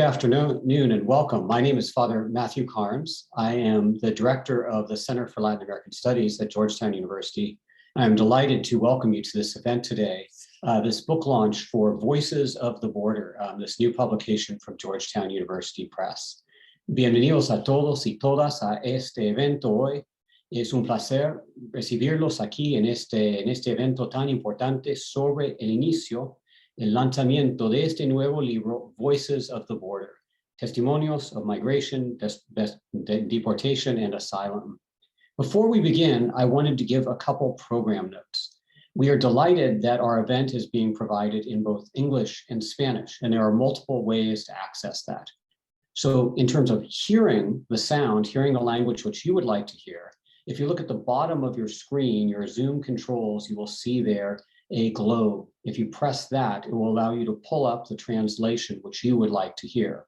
Good afternoon and welcome. My name is Father Matthew Carnes. I am the director of the Center for Latin American Studies at Georgetown University. I'm delighted to welcome you to this event today, this book launch for Voices of the Border, this new publication from Georgetown University Press. Bienvenidos a todos y todas a este evento hoy. Es un placer recibirlos aquí en este evento tan importante sobre el inicio, el lanzamiento de este nuevo libro, Voices of the Border, Testimonios of Migration, Deportation, and Asylum. Before we begin, I wanted to give a couple program notes. We are delighted that our event is being provided in both English and Spanish, and there are multiple ways to access that. So in terms of hearing the sound, hearing the language which you would like to hear, if you look at the bottom of your screen, your Zoom controls, you will see there a globe. If you press that, it will allow you to pull up the translation which you would like to hear.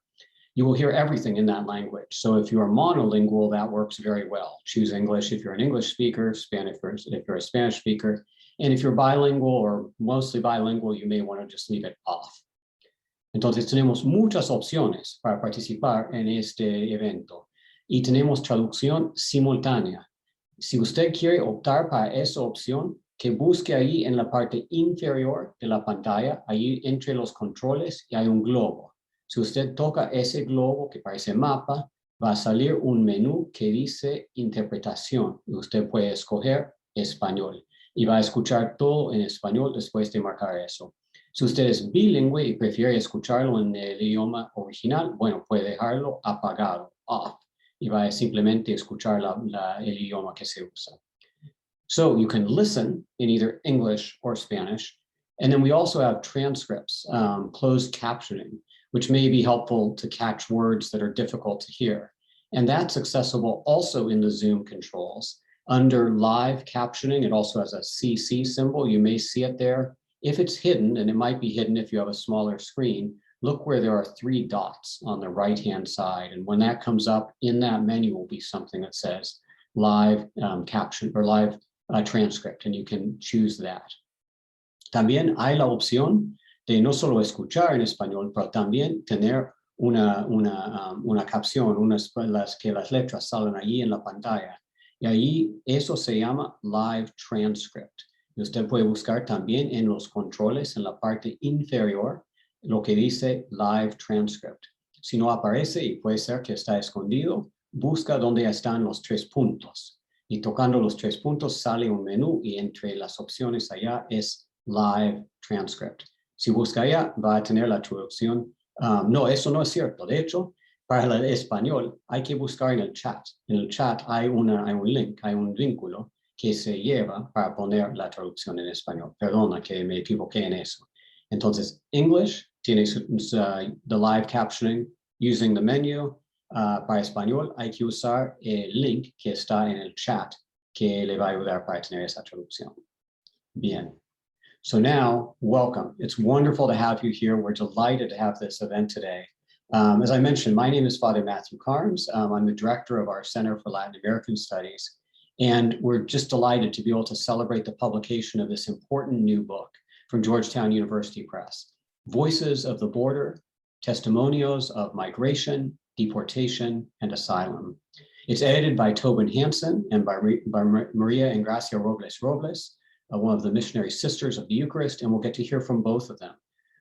You will hear everything in that language. So if you are monolingual, that works very well. Choose English if you're an English speaker, Spanish if you're a Spanish speaker. And if you're bilingual or mostly bilingual, you may want to just leave it off. Entonces tenemos muchas opciones para participar en este evento y tenemos traducción simultánea. Si usted quiere optar para esa opción, que busque ahí en la parte inferior de la pantalla, ahí entre los controles, y hay un globo. Si usted toca ese globo que parece mapa, va a salir un menú que dice interpretación, y usted puede escoger español, y va a escuchar todo en español después de marcar eso. Si usted es bilingüe y prefiere escucharlo en el idioma original, bueno, puede dejarlo apagado, off, y va a simplemente escuchar el idioma que se usa. So you can listen in either English or Spanish. And then we also have transcripts, closed captioning, which may be helpful to catch words that are difficult to hear. And that's accessible also in the Zoom controls. Under live captioning, it also has a CC symbol. You may see it there. If it's hidden, and it might be hidden if you have a smaller screen, look where there are 3 dots on the right-hand side. And when that comes up in that menu will be something that says live caption or live transcript, and you can choose that. También hay la opción de no solo escuchar en español, pero también tener una capción, que las letras salen allí en la pantalla. Y ahí eso se llama live transcript. Y usted puede buscar también en los controles, en la parte inferior, lo que dice live transcript. Si no aparece, y puede ser que está escondido, busca donde están los 3 puntos. Y tocando los 3 puntos sale un menú y entre las opciones allá es Live Transcript. Si busca allá va a tener la traducción. No, eso no es cierto. De hecho, para el español hay que buscar en el chat. En el chat hay un link, hay un vínculo que se lleva para poner la traducción en español. Perdona que me equivoqué en eso. Entonces, English tiene the live captioning using the menu. Para español hay que usar el link que está en el chat que le va a ayudar para tener esa traducción. Bien. So now, welcome. It's wonderful to have you here. We're delighted to have this event today. As I mentioned, my name is Father Matthew Carnes. I'm the director of our Center for Latin American Studies. And we're just delighted to be able to celebrate the publication of this important new book from Georgetown University Press, Voices of the Border, Testimonios of Migration, Deportation, and Asylum. It's edited by Tobin Hansen and by Maria Engracia Robles, one of the missionary sisters of the Eucharist, and we'll get to hear from both of them.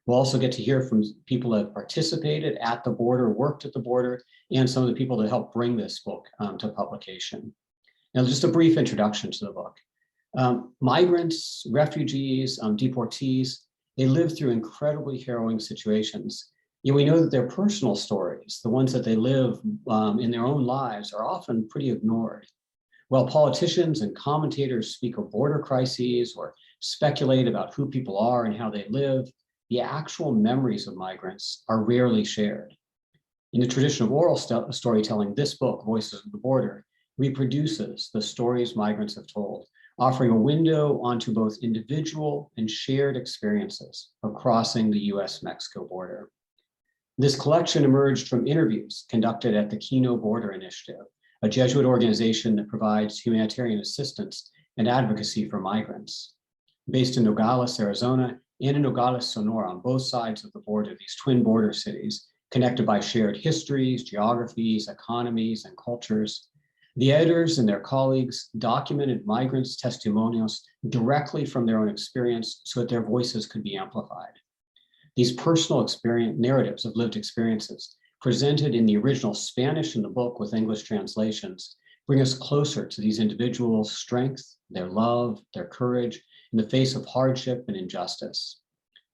We'll also get to hear from people that have participated at the border, worked at the border, and some of the people that helped bring this book to publication. Now, just a brief introduction to the book. Migrants, refugees, deportees, they live through incredibly harrowing situations. And we know that their personal stories, the ones that they live in their own lives, are often pretty ignored. While politicians and commentators speak of border crises or speculate about who people are and how they live, the actual memories of migrants are rarely shared. In the tradition of oral storytelling, this book, Voices of the Border, reproduces the stories migrants have told, offering a window onto both individual and shared experiences of crossing the US-Mexico border. This collection emerged from interviews conducted at the Kino Border Initiative, a Jesuit organization that provides humanitarian assistance and advocacy for migrants. Based in Nogales, Arizona, and in Nogales, Sonora, on both sides of the border, these twin border cities, connected by shared histories, geographies, economies, and cultures. The editors and their colleagues documented migrants' testimonials directly from their own experience so that their voices could be amplified. These personal narratives of lived experiences presented in the original Spanish in the book with English translations bring us closer to these individuals' strength, their love, their courage in the face of hardship and injustice.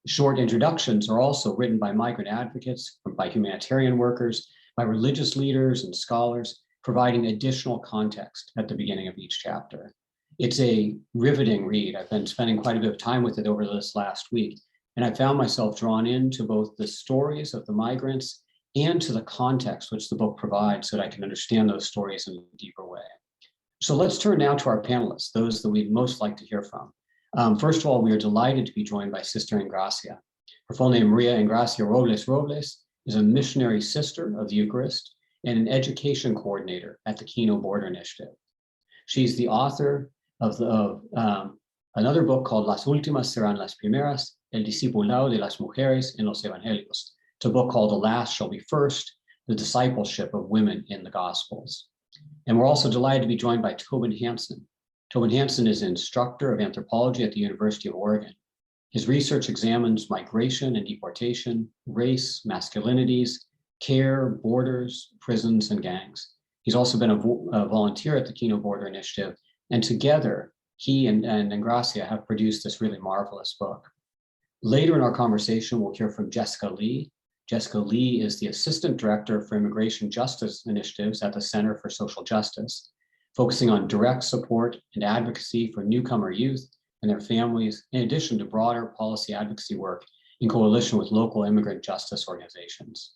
Short introductions are also written by migrant advocates, by humanitarian workers, by religious leaders and scholars, providing additional context at the beginning of each chapter. It's a riveting read. I've been spending quite a bit of time with it over this last week, and I found myself drawn into both the stories of the migrants and to the context which the book provides so that I can understand those stories in a deeper way. So let's turn now to our panelists, those that we'd most like to hear from. First of all, we are delighted to be joined by Sister Engracia. Her full name, Maria Engracia Robles, is a missionary sister of the Eucharist and an education coordinator at the Kino Border Initiative. She's the author of another book called Las Últimas Serán las Primeras, El Discipulado de las Mujeres en los Evangelios. It's a book called The Last Shall Be First, The Discipleship of Women in the Gospels. And we're also delighted to be joined by Tobin Hansen. Tobin Hansen is an instructor of anthropology at the University of Oregon. His research examines migration and deportation, race, masculinities, care, borders, prisons, and gangs. He's also been a volunteer at the Kino Border Initiative, and together, he and Engracia have produced this really marvelous book. Later in our conversation, we'll hear from Jessica Lee. Jessica Lee is the Assistant Director for Immigration Justice Initiatives at the Center for Social Justice, focusing on direct support and advocacy for newcomer youth and their families, in addition to broader policy advocacy work in coalition with local immigrant justice organizations.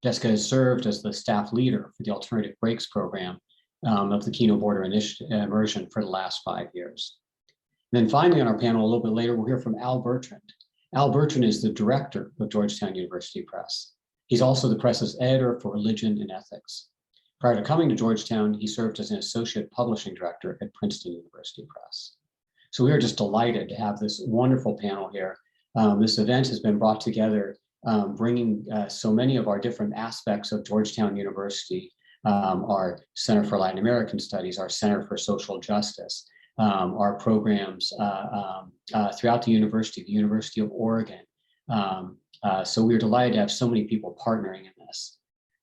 Jessica has served as the staff leader for the Alternative Breaks program of the Kino Border Immersion for the last 5 years. And then finally on our panel a little bit later, we'll hear from Al Bertrand. Al Bertrand is the director of Georgetown University Press. He's also the press's editor for religion and ethics. Prior to coming to Georgetown, he served as an associate publishing director at Princeton University Press. So we are just delighted to have this wonderful panel here. This event has been brought together, bringing so many of our different aspects of Georgetown University, our Center for Latin American Studies, our Center for Social Justice, our programs throughout the University of Oregon. So we're delighted to have so many people partnering in this.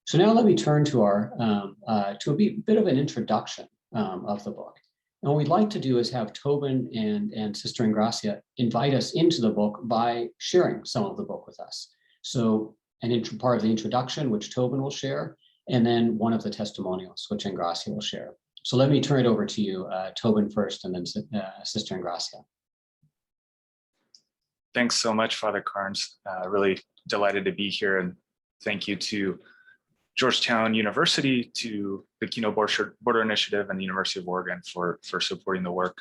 So now let me turn to a bit of an introduction of the book. And what we'd like to do is have Tobin and Sister Engracia invite us into the book by sharing some of the book with us. So part of the introduction, which Tobin will share, and then one of the testimonials, which Engracia will share. So let me turn it over to you, Tobin first, and then Sister Engracia. Thanks so much, Father Carnes. Really delighted to be here, and thank you to Georgetown University, to the Kino Border Initiative, and the University of Oregon for supporting the work,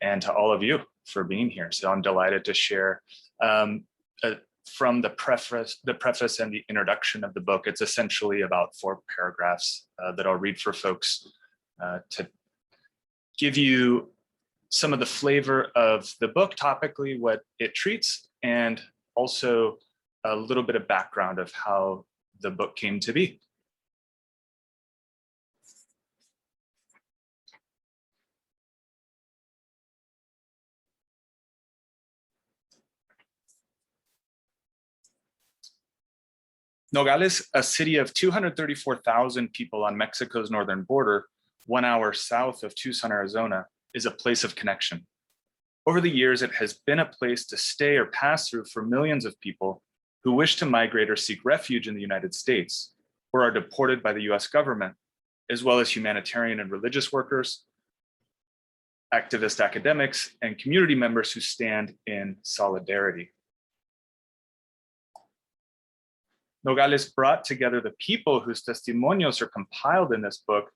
and to all of you for being here. So I'm delighted to share from the preface and the introduction of the book. It's essentially about 4 paragraphs that I'll read for folks to give you some of the flavor of the book topically, what it treats, and also a little bit of background of how the book came to be. Nogales, a city of 234,000 people on Mexico's northern border, 1 hour south of Tucson, Arizona, is a place of connection. Over the years, it has been a place to stay or pass through for millions of people who wish to migrate or seek refuge in the United States, or are deported by the US government, as well as humanitarian and religious workers, activist academics, and community members who stand in solidarity. Nogales brought together the people whose testimonios are compiled in this book,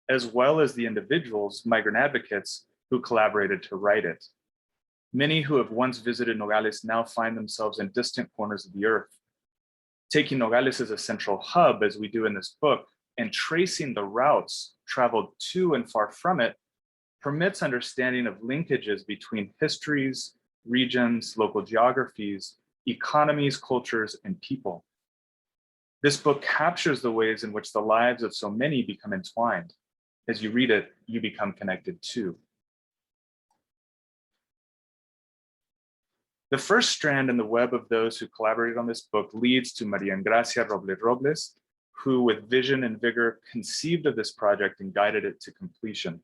as well as the individuals, migrant advocates, who collaborated to write it. Many who have once visited Nogales now find themselves in distant corners of the earth. Taking Nogales as a central hub, as we do in this book, and tracing the routes traveled to and far from it, permits understanding of linkages between histories, regions, local geographies, economies, cultures, and people. This book captures the ways in which the lives of so many become entwined. As you read it, you become connected too. The first strand in the web of those who collaborated on this book leads to Maria Engracia Robles, who with vision and vigor conceived of this project and guided it to completion.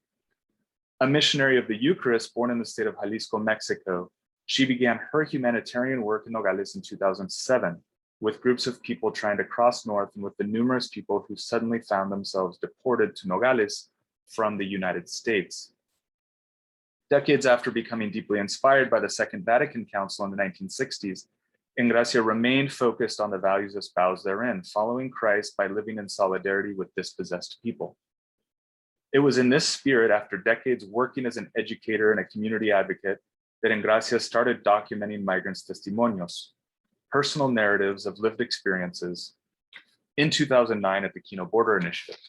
A missionary of the Eucharist born in the state of Jalisco, Mexico, she began her humanitarian work in Nogales in 2007, with groups of people trying to cross north and with the numerous people who suddenly found themselves deported to Nogales from the United States. Decades after becoming deeply inspired by the Second Vatican Council in the 1960s, Engracia remained focused on the values espoused therein, following Christ by living in solidarity with dispossessed people. It was in this spirit, after decades working as an educator and a community advocate, that Engracia started documenting migrants' testimonios, personal narratives of lived experiences, in 2009 at the Kino Border Initiative.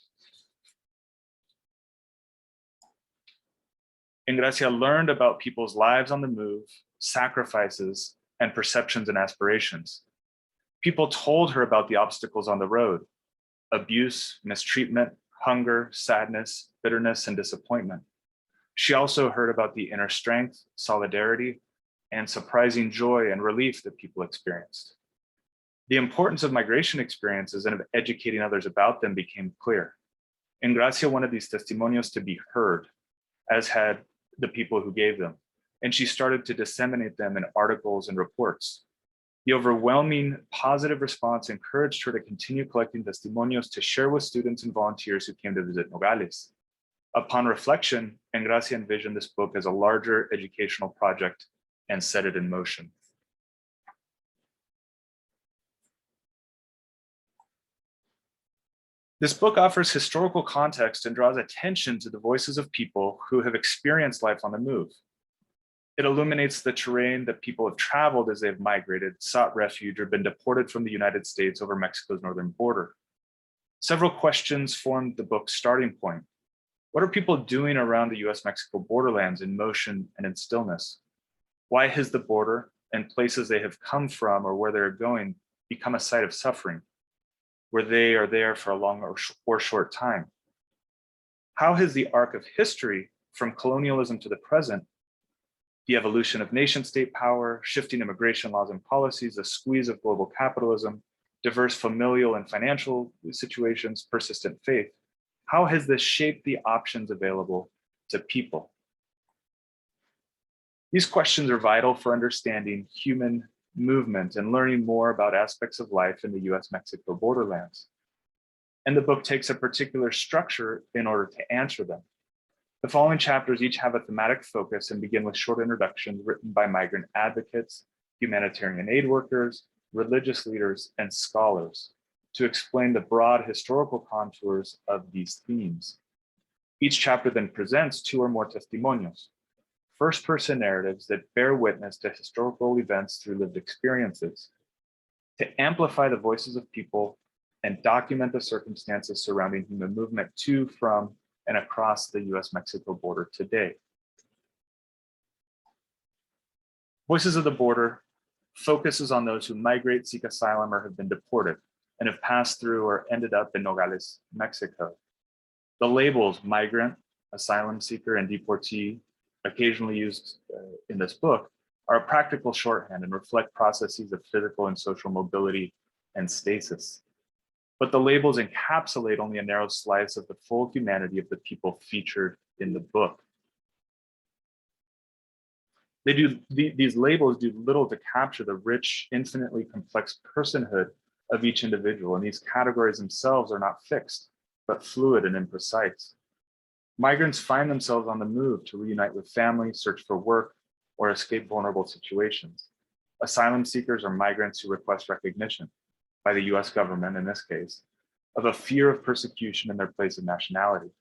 Engracia learned about people's lives on the move, sacrifices, and perceptions and aspirations. People told her about the obstacles on the road: abuse, mistreatment, hunger, sadness, bitterness, and disappointment. She also heard about the inner strength, solidarity, and surprising joy and relief that people experienced. The importance of migration experiences and of educating others about them became clear. Engracia wanted these testimonios to be heard, as had the people who gave them, and she started to disseminate them in articles and reports. The overwhelming positive response encouraged her to continue collecting testimonios to share with students and volunteers who came to visit Nogales. Upon reflection, Engracia envisioned this book as a larger educational project and set it in motion. This book offers historical context and draws attention to the voices of people who have experienced life on the move. It illuminates the terrain that people have traveled as they've migrated, sought refuge, or been deported from the United States over Mexico's northern border. Several questions formed the book's starting point. What are people doing around the US-Mexico borderlands in motion and in stillness? Why has the border and places they have come from or where they're going become a site of suffering, where they are there for a long or short time? How has the arc of history, from colonialism to the present, the evolution of nation-state power, shifting immigration laws and policies, the squeeze of global capitalism, diverse familial and financial situations, persistent faith, how has this shaped the options available to people? These questions are vital for understanding human movement and learning more about aspects of life in the US-Mexico borderlands. And the book takes a particular structure in order to answer them. The following chapters each have a thematic focus and begin with short introductions written by migrant advocates, humanitarian aid workers, religious leaders, and scholars to explain the broad historical contours of these themes. Each chapter then presents two or more testimonios, first-person narratives that bear witness to historical events through lived experiences, to amplify the voices of people and document the circumstances surrounding human movement to, from, and across the US-Mexico border today. Voices of the Border focuses on those who migrate, seek asylum, or have been deported and have passed through or ended up in Nogales, Mexico. The labels migrant, asylum seeker, and deportee, occasionally used in this book, are a practical shorthand and reflect processes of physical and social mobility and stasis. But the labels encapsulate only a narrow slice of the full humanity of the people featured in the book. These labels do little to capture the rich, infinitely complex personhood of each individual, and these categories themselves are not fixed, but fluid and imprecise. Migrants find themselves on the move to reunite with family, search for work, or escape vulnerable situations. Asylum seekers are migrants who request recognition, by the US government in this case, of a fear of persecution in their place of nationality.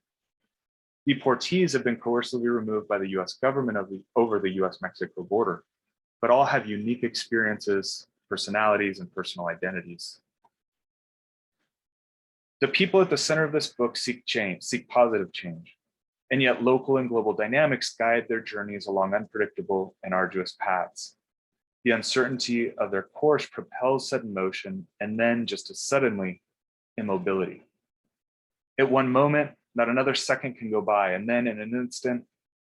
Deportees have been coercively removed by the US government over the US-Mexico border, but all have unique experiences, personalities, and personal identities. The people at the center of this book seek change, seek positive change, and yet local and global dynamics guide their journeys along unpredictable and arduous paths. The uncertainty of their course propels sudden motion and then just as suddenly immobility. At one moment, not another second can go by, and then in an instant,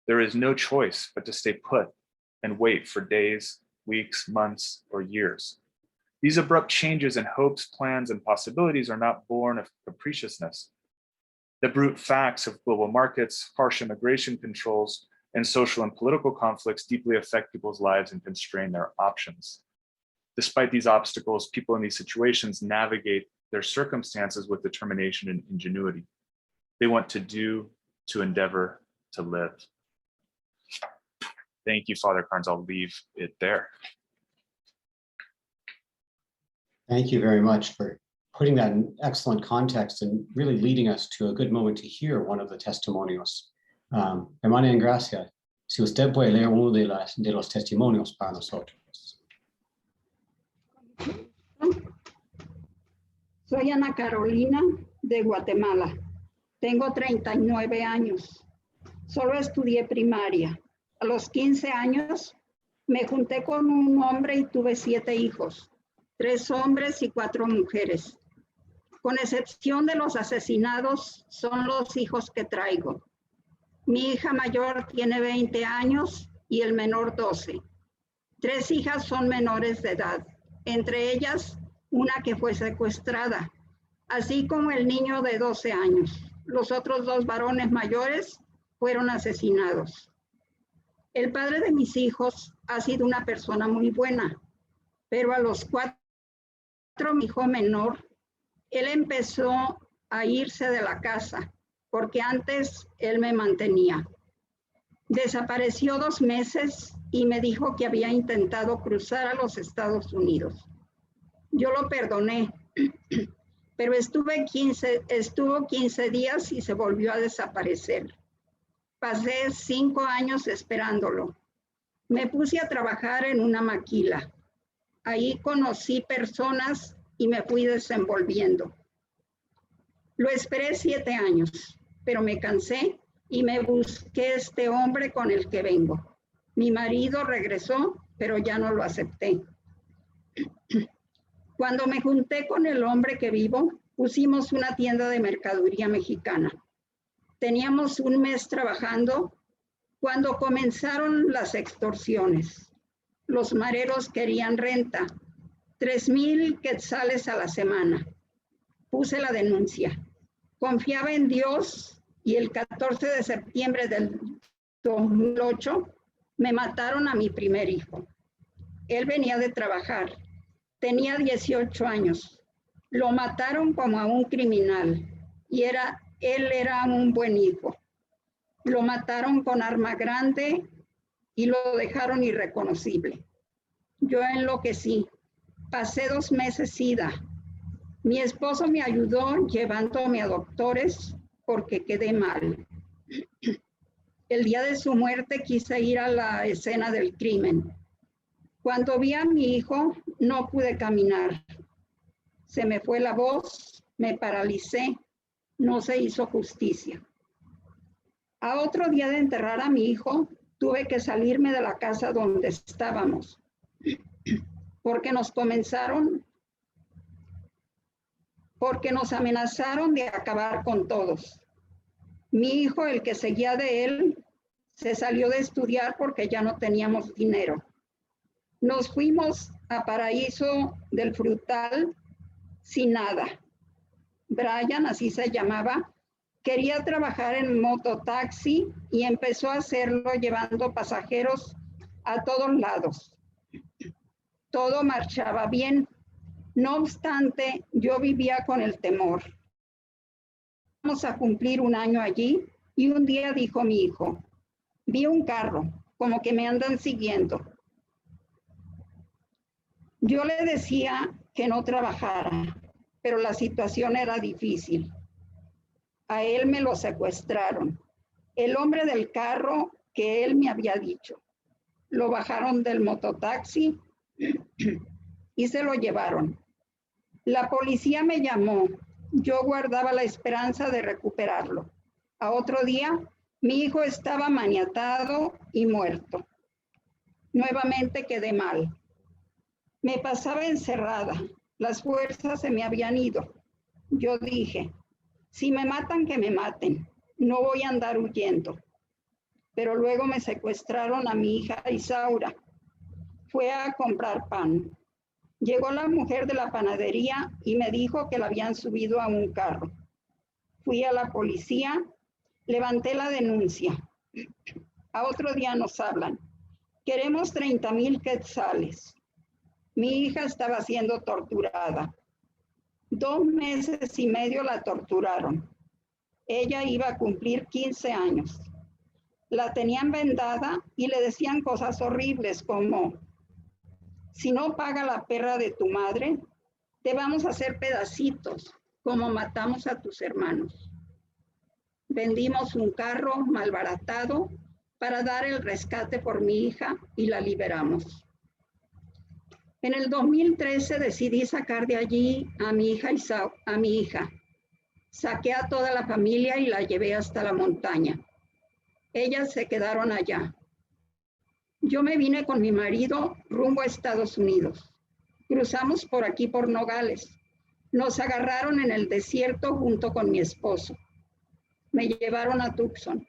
there is no choice but to stay put and wait for days, weeks, months, or years. These abrupt changes in hopes, plans, and possibilities are not born of capriciousness. The brute facts of global markets, harsh immigration controls, and social and political conflicts deeply affect people's lives and constrain their options. Despite these obstacles, people in these situations navigate their circumstances with determination and ingenuity. They want to do, to endeavor, to live. Thank you, Father Carnes. I'll leave it there. Thank you very much for putting that in excellent context and really leading us to a good moment to hear one of the testimonios. Hermana Engracia, si usted puede leer uno de los testimonios para nosotros. Soy Ana Carolina de Guatemala. Tengo 39 años. Solo estudié primaria. A los 15 años me junté con un hombre y tuve 7 hijos, 3 hombres y 4 mujeres. Con excepción de los asesinados, son los hijos que traigo. Mi hija mayor tiene 20 años y el menor 12. 3 hijas son menores de edad, entre ellas una que fue secuestrada, así como el niño de 12 años. Los otros 2 varones mayores fueron asesinados. El padre de mis hijos ha sido una persona muy buena, pero a los 4, mi hijo menor, él empezó a irse de la casa, porque antes él me mantenía. Desapareció 2 meses y me dijo que había intentado cruzar a los Estados Unidos. Yo lo perdoné, pero estuvo 15 días y se volvió a desaparecer. Pasé 5 años esperándolo. Me puse a trabajar en una maquila. Ahí conocí personas y me fui desenvolviendo. Lo esperé 7 años, pero me cansé y me busqué este hombre con el que vengo. Mi marido regresó, pero ya no lo acepté. Cuando me junté con el hombre que vivo, pusimos una tienda de mercadería mexicana. Teníamos 1 mes trabajando cuando comenzaron las extorsiones. Los mareros querían renta, 3,000 quetzales a la semana. Puse la denuncia. Confiaba en Dios y el 14 de septiembre del 2008 me mataron a mi primer hijo. Él venía de trabajar. Tenía 18 años. Lo mataron como a un criminal y él era un buen hijo. Lo mataron con arma grande y lo dejaron irreconocible. Yo enloquecí. Pasé 2 meses SIDA. Mi esposo me ayudó llevándome a doctores porque quedé mal. El día de su muerte quise ir a la escena del crimen. Cuando vi a mi hijo, no pude caminar. Se me fue la voz, me paralicé, no se hizo justicia. A otro día de enterrar a mi hijo, tuve que salirme de la casa donde estábamos, porque nos amenazaron de acabar con todos. Mi hijo, el que seguía de él, se salió de estudiar porque ya no teníamos dinero. Nos fuimos a Paraíso del Frutal sin nada. Brian, así se llamaba, quería trabajar en mototaxi y empezó a hacerlo llevando pasajeros a todos lados. Todo marchaba bien. No obstante, yo vivía con el temor. Vamos a cumplir 1 año allí y un día dijo mi hijo, vi un carro, como que me andan siguiendo. Yo le decía que no trabajara, pero la situación era difícil. A él me lo secuestraron. El hombre del carro que él me había dicho. Lo bajaron del mototaxi y se lo llevaron. La policía me llamó. Yo guardaba la esperanza de recuperarlo. A otro día, mi hijo estaba maniatado y muerto. Nuevamente quedé mal. Me pasaba encerrada, las fuerzas se me habían ido. Yo dije, si me matan, que me maten, no voy a andar huyendo. Pero luego me secuestraron a mi hija Isaura. Fue a comprar pan. Llegó la mujer de la panadería y me dijo que la habían subido a un carro. Fui a la policía, levanté la denuncia. A otro día nos hablan. Queremos 30,000 quetzales. Mi hija estaba siendo torturada. 2 meses y medio la torturaron. Ella iba a cumplir 15 años. La tenían vendada y le decían cosas horribles como, si no paga la perra de tu madre, te vamos a hacer pedacitos, como matamos a tus hermanos. Vendimos un carro malbaratado para dar el rescate por mi hija y la liberamos. En el 2013 decidí sacar de allí a mi hija. Saqué a toda la familia y la llevé hasta la montaña. Ellas se quedaron allá. Yo me vine con mi marido rumbo a Estados Unidos. Cruzamos por aquí por Nogales. Nos agarraron en el desierto junto con mi esposo. Me llevaron a Tucson.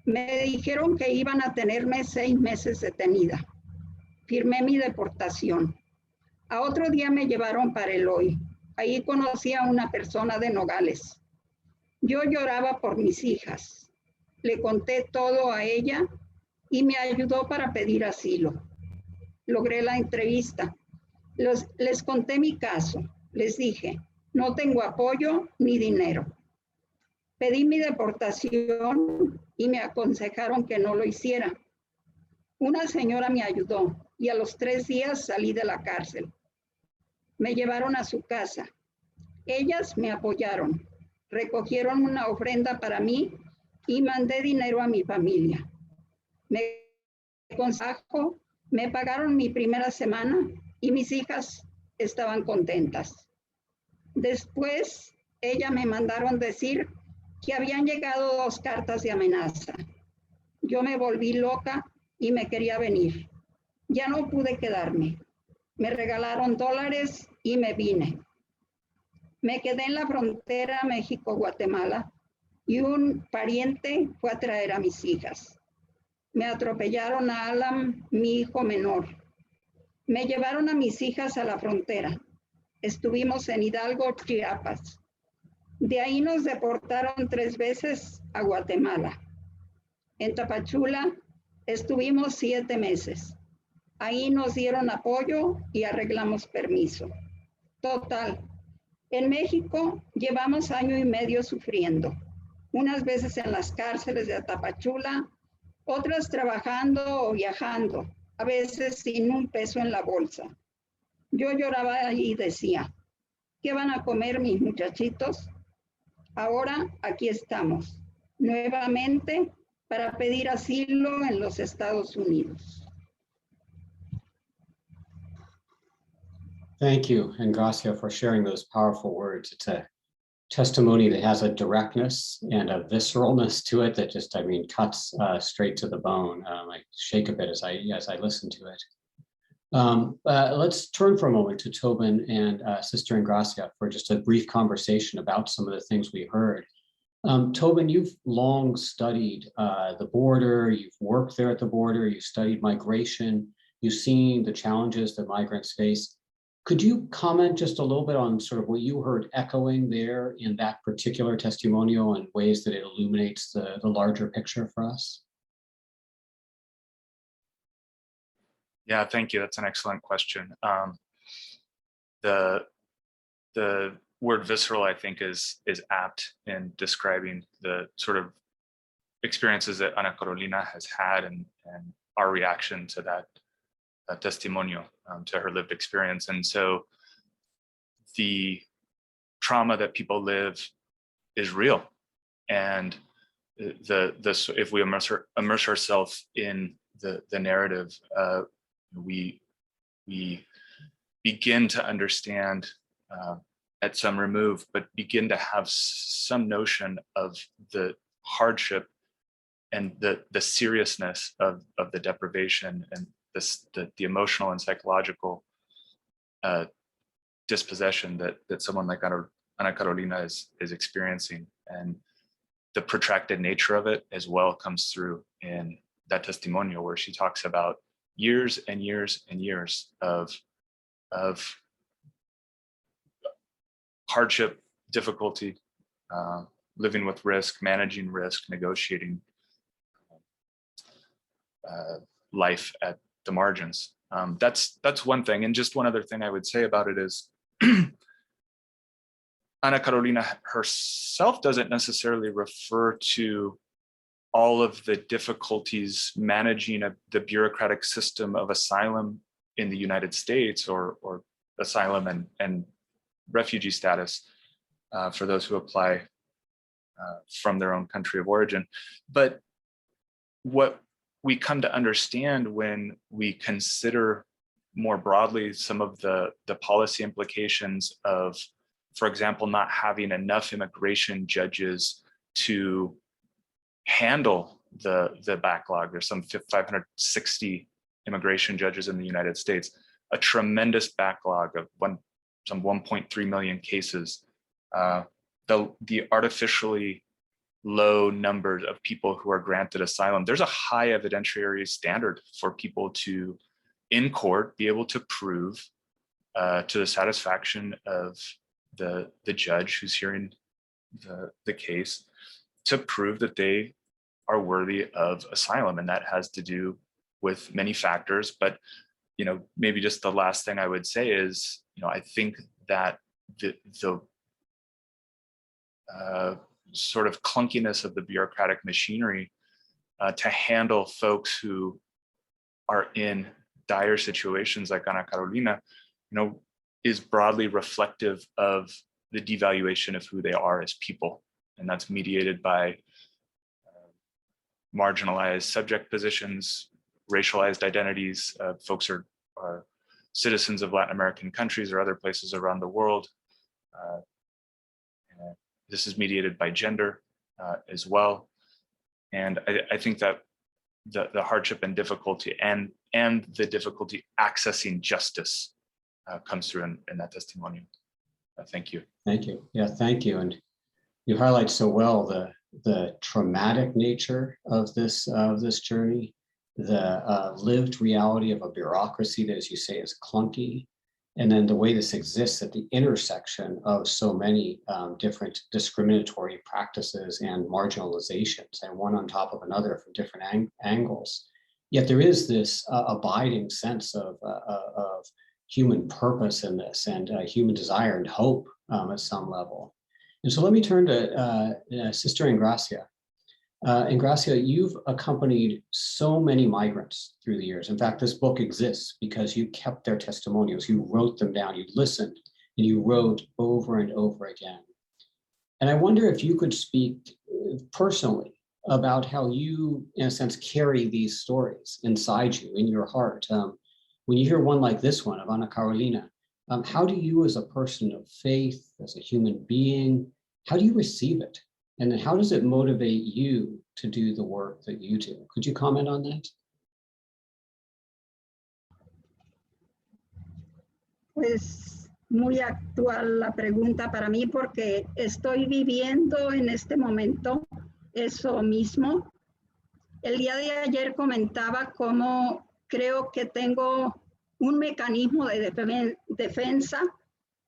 Me dijeron que iban a tenerme 6 meses detenida. Firmé mi deportación. A otro día me llevaron para Eloy. Ahí conocí a una persona de Nogales. Yo lloraba por mis hijas. Le conté todo a ella y me ayudó para pedir asilo. Logré la entrevista. Les conté mi caso. Les dije, no tengo apoyo ni dinero. Pedí mi deportación y me aconsejaron que no lo hiciera. Una señora me ayudó y a los 3 días salí de la cárcel. Me llevaron a su casa. Ellas me apoyaron, recogieron una ofrenda para mí y mandé dinero a mi familia. Me pagaron mi primera semana y mis hijas estaban contentas. Después, ellas me mandaron decir que habían llegado 2 cartas de amenaza. Yo me volví loca y me quería venir. Ya no pude quedarme. Me regalaron dólares y me vine. Me quedé en la frontera México-Guatemala y un pariente fue a traer a mis hijas. Me atropellaron a Alan, mi hijo menor. Me llevaron a mis hijas a la frontera. Estuvimos en Hidalgo, Chiapas. De ahí nos deportaron 3 veces a Guatemala. En Tapachula estuvimos 7 meses. Ahí nos dieron apoyo y arreglamos permiso. Total, en México llevamos 1 año y medio sufriendo. Unas veces en las cárceles de Tapachula, otras trabajando o viajando, a veces sin un peso en la bolsa. Yo lloraba y decía, ¿qué van a comer mis muchachitos? Ahora aquí estamos, nuevamente para pedir asilo en los Estados Unidos. Thank you, Engracia, for sharing those powerful words. It's a testimony that has a directness and a visceralness to it that just, cuts straight to the bone. I shake a bit as I listen to it. Let's turn for a moment to Tobin and Sister Engracia for just a brief conversation about some of the things we heard. Tobin, you've long studied the border, you've worked there at the border, you've studied migration, you've seen the challenges that migrants face. Could you comment just a little bit on sort of what you heard echoing there in that particular testimonial and ways that it illuminates the larger picture for us? Yeah, thank you. That's an excellent question. The word visceral, I think, is apt in describing the sort of experiences that Ana Carolina has had and our reaction to that testimonio, to her lived experience. And so the trauma that people live is real. And if we immerse ourselves in the narrative, we begin to understand at some remove, but begin to have some notion of the hardship and the seriousness of the deprivation and the emotional and psychological dispossession that someone like Ana Carolina is experiencing, and the protracted nature of it as well comes through in that testimonial, where she talks about years and years and years of hardship, difficulty, living with risk, managing risk, negotiating life at the margins. That's one thing. And just one other thing I would say about it is Ana Carolina herself doesn't necessarily refer to all of the difficulties managing the bureaucratic system of asylum in the United States, or asylum and refugee status for those who apply from their own country of origin. But what we come to understand when we consider more broadly some of the policy implications of, for example, not having enough immigration judges to handle the backlog. There's some 560 immigration judges in the United States, a tremendous backlog of some 1.3 million cases. The artificially low numbers of people who are granted asylum. There's a high evidentiary standard for people to, in court, be able to prove to the satisfaction of the judge who's hearing the case, to prove that they are worthy of asylum. And that has to do with many factors. But, maybe just the last thing I would say is, I think that the sort of clunkiness of the bureaucratic machinery to handle folks who are in dire situations like Ana Carolina, is broadly reflective of the devaluation of who they are as people. And that's mediated by marginalized subject positions, racialized identities. Folks are citizens of Latin American countries or other places around the world. This is mediated by gender as well. And I think that the hardship and difficulty and the difficulty accessing justice comes through in that testimonial. Thank you. Thank you. Yeah, thank you. And you highlight so well the traumatic nature of this journey, the lived reality of a bureaucracy that, as you say, is clunky, and then the way this exists at the intersection of so many different discriminatory practices and marginalizations, and one on top of another from different angles. Yet there is this abiding sense of human purpose in this, and human desire and hope at some level. And so let me turn to Sister Engracia. Engracia, you've accompanied so many migrants through the years. In fact, this book exists because you kept their testimonials, you wrote them down, you listened, and you wrote over and over again. And I wonder if you could speak personally about how you, in a sense, carry these stories inside you, in your heart. When you hear one like this one of Ana Carolina, how do you, as a person of faith, as a human being, how do you receive it? And then how does it motivate you to do the work that you do? Could you comment on that? Pues muy actual la pregunta para mí, porque estoy viviendo en este momento eso mismo. El día de ayer comentaba cómo creo que tengo un mecanismo de defensa,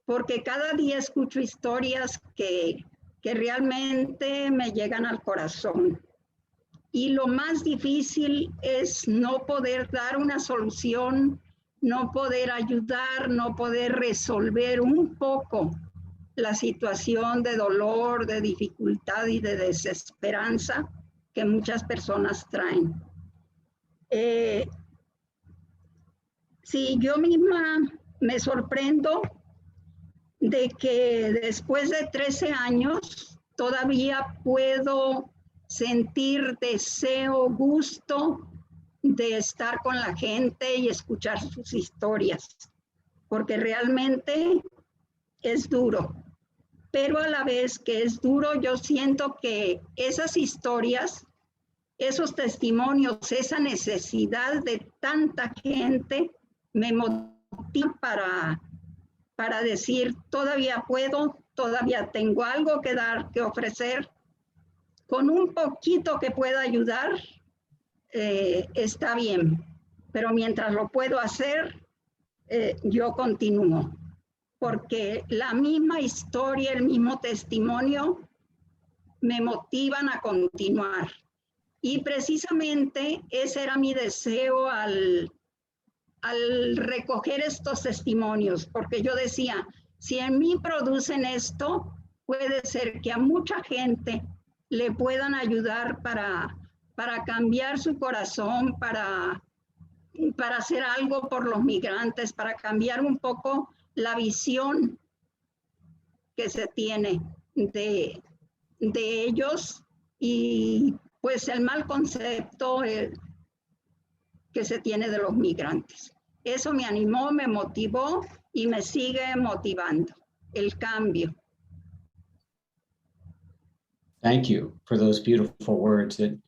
porque cada día escucho historias que realmente me llegan al corazón. Y lo más difícil es no poder dar una solución, no poder ayudar, no poder resolver un poco la situación de dolor, de dificultad y de desesperanza que muchas personas traen. Sí, yo misma me sorprendo de que después de 13 años todavía puedo sentir deseo, gusto de estar con la gente y escuchar sus historias, porque realmente es duro. Pero a la vez que es duro, yo siento que esas historias, esos testimonios, esa necesidad de tanta gente me motiva para decir, todavía puedo, todavía tengo algo que dar, que ofrecer. Con un poquito que pueda ayudar, está bien, pero mientras lo puedo hacer, yo continúo, porque la misma historia, el mismo testimonio me motivan a continuar. Y precisamente ese era mi deseo al recoger estos testimonios, porque yo decía, si en mí producen esto, puede ser que a mucha gente le puedan ayudar para cambiar su corazón, para hacer algo por los migrantes, para cambiar un poco la visión que se tiene de ellos y pues el mal concepto que se tiene de los migrantes. Eso me animó, me motivó y me sigue motivando, el cambio. Thank you for those beautiful words. It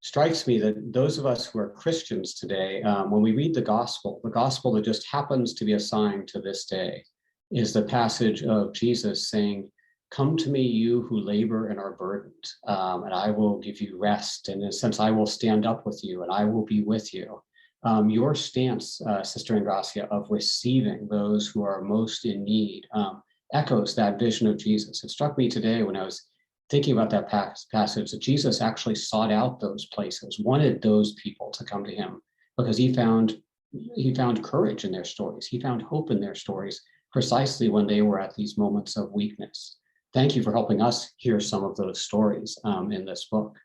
strikes me that those of us who are Christians today, when we read the gospel that just happens to be assigned to this day is the passage of Jesus saying, "Come to me, you who labor and are burdened, and I will give you rest. And in a sense, I will stand up with you and I will be with you." Your stance, Sister Engracia, of receiving those who are most in need echoes that vision of Jesus. It struck me today when I was thinking about that passage that Jesus actually sought out those places, wanted those people to come to him because he found courage in their stories. He found hope in their stories precisely when they were at these moments of weakness. Thank you for helping us hear some of those stories in this book.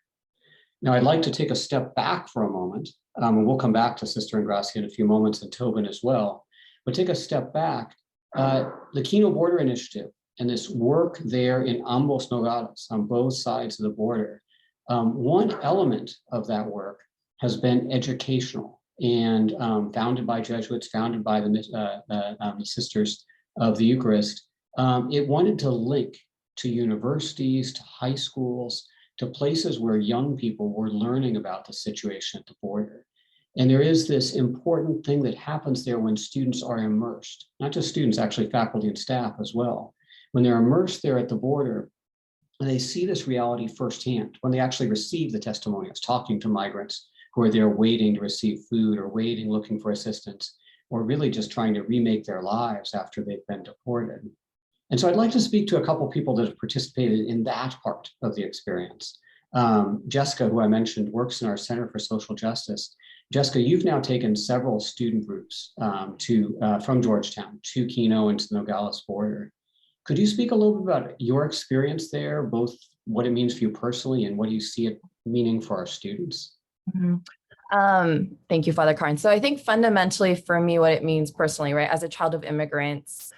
Now, I'd like to take a step back for a moment, and we'll come back to Sister Engracia in a few moments and Tobin as well, but take a step back. The Kino Border Initiative and this work there in ambos nogales, on both sides of the border, one element of that work has been educational and founded by Jesuits, founded by the Sisters of the Eucharist. It wanted to link to universities, to high schools, to places where young people were learning about the situation at the border. And there is this important thing that happens there when students are immersed, not just students, actually faculty and staff as well. When they're immersed there at the border, they see this reality firsthand. When they actually receive the testimonials, talking to migrants who are there waiting to receive food or waiting, looking for assistance, or really just trying to remake their lives after they've been deported. And so I'd like to speak to a couple of people that have participated in that part of the experience. Jessica, who I mentioned, works in our Center for Social Justice. Jessica, you've now taken several student groups from Georgetown to Kino and to the Nogales border. Could you speak a little bit about your experience there, both what it means for you personally and what do you see it meaning for our students? Mm-hmm. Thank you, Father Karn. So I think fundamentally for me, what it means personally, right, as a child of immigrants,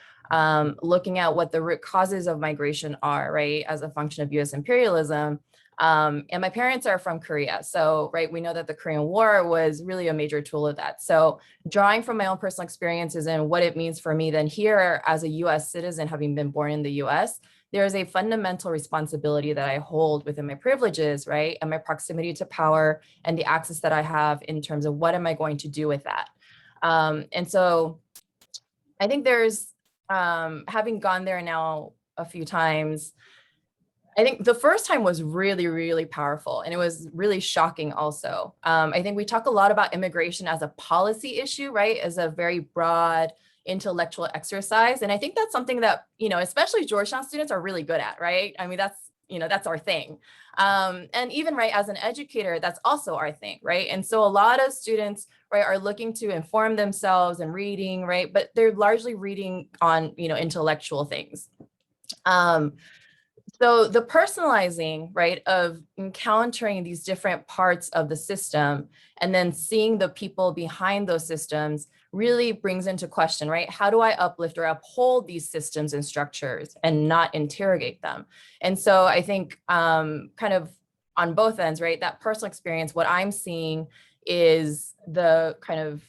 looking at what the root causes of migration are, right, as a function of US imperialism. And my parents are from Korea. So, right, we know that the Korean War was really a major tool of that. So drawing from my own personal experiences and what it means for me then here as a US citizen, having been born in the US, there is a fundamental responsibility that I hold within my privileges, right, and my proximity to power and the access that I have in terms of what am I going to do with that. And so I think there's, having gone there now a few times, I think the first time was really, really powerful. And it was really shocking also. I think we talk a lot about immigration as a policy issue, right? As a very broad intellectual exercise. And I think that's something that, you know, especially Georgetown students are really good at, right? I mean, that's, you know, that's our thing. And even, right, as an educator, that's also our thing, right? And so a lot of students, right, are looking to inform themselves and reading, right? But they're largely reading on, you know, intellectual things. So the personalizing, right, of encountering these different parts of the system and then seeing the people behind those systems really brings into question, right? How do I uplift or uphold these systems and structures and not interrogate them? And so I think kind of on both ends, right, that personal experience, what I'm seeing is the kind of